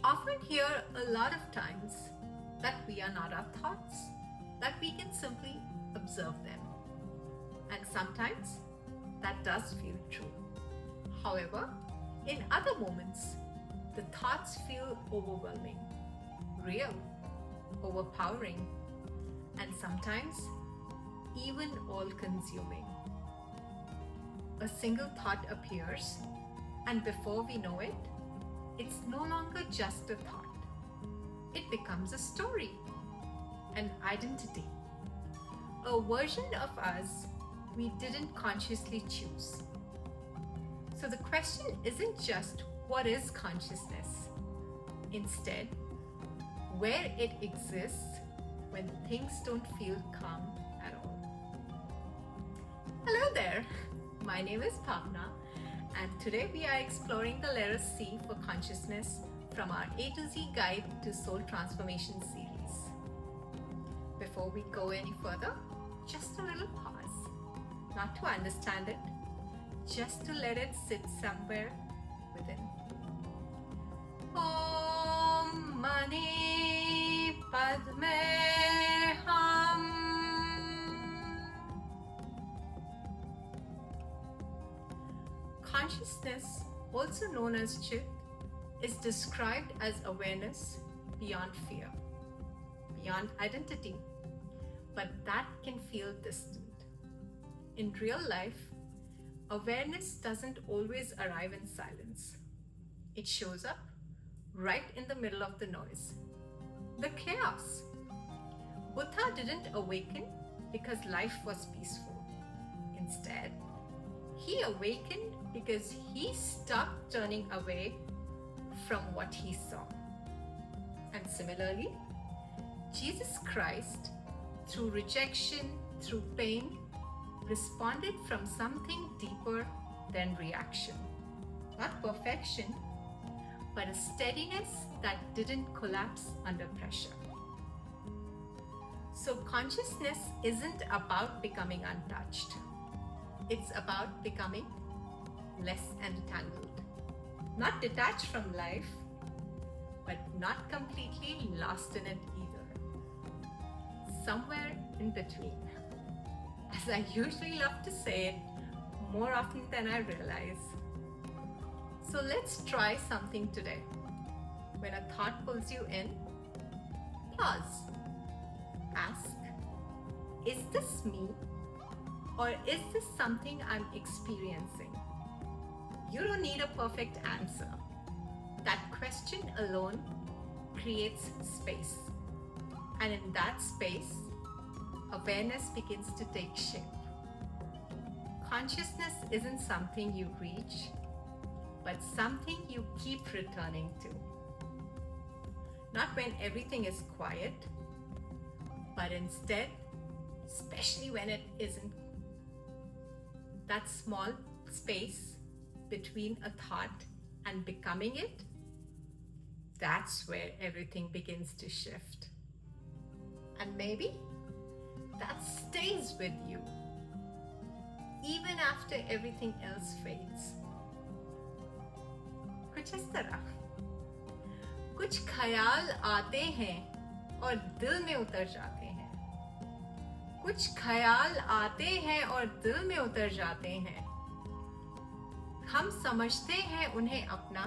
often hear a lot of times that we are not our thoughts, that we can simply observe them. And sometimes that does feel true. However, in other moments, the thoughts feel overwhelming, real, overpowering, and sometimes even all-consuming. A single thought appears, and before we know it, it's no longer just a thought. It becomes a story, an identity, a version of us we didn't consciously choose. So the question isn't just what is consciousness? Instead, where it exists when things don't feel calm at all. Hello there, my name is Bhavna, and today we are exploring the letter C for consciousness from our A to Z Guide to Soul Transformation series. Before we go any further, just a little pause, not to understand it, just to let it sit somewhere within. Om Mani Padme Hum. Consciousness, also known as Chit, is described as awareness beyond fear, beyond identity, but that can feel distant. In real life, awareness doesn't always arrive in silence. It shows up right in the middle of the noise, the chaos. Buddha didn't awaken because life was peaceful. Instead, he awakened because he stopped turning away from what he saw. And similarly, Jesus Christ, through rejection, through pain, responded from something deeper than reaction. Not perfection, but a steadiness that didn't collapse under pressure. So consciousness isn't about becoming untouched. It's about becoming less entangled. Not detached from life, but not completely lost in it either. Somewhere in between. As I usually love to say it, more often than I realize. So let's try something today. When a thought pulls you in, pause. Ask, is this me? Or is this something I'm experiencing? You don't need a perfect answer. That question alone creates space. And in that space, awareness begins to take shape. Consciousness isn't something you reach, but something you keep returning to. Not when everything is quiet, but instead, especially when it isn't. That small space between a thought and becoming it, that's where everything begins to shift. And maybe that stays with you even after everything else fades. कुछ इस तरह, कुछ ख्याल आते हैं और दिल में उतर जाते हैं. कुछ ख्याल आते हैं और दिल में उतर जाते हैं. हम समझते हैं उन्हें अपना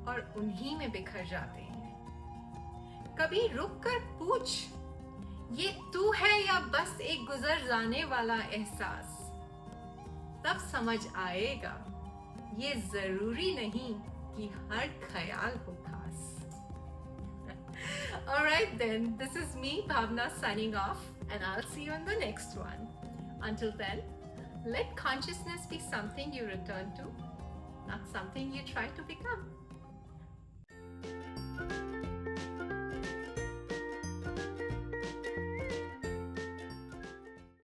और उन्हीं में बिखर जाते हैं. कभी रुक कर पूछ, ये तू है या बस एक गुजर जाने वाला एहसास. तब समझ आएगा, ये जरूरी नहीं कि हर ख्याल हो खास. Alright then, this is me, Bhavna, signing off, and I'll see you in the next one. Until then, let consciousness be something you return to, not something you try to become.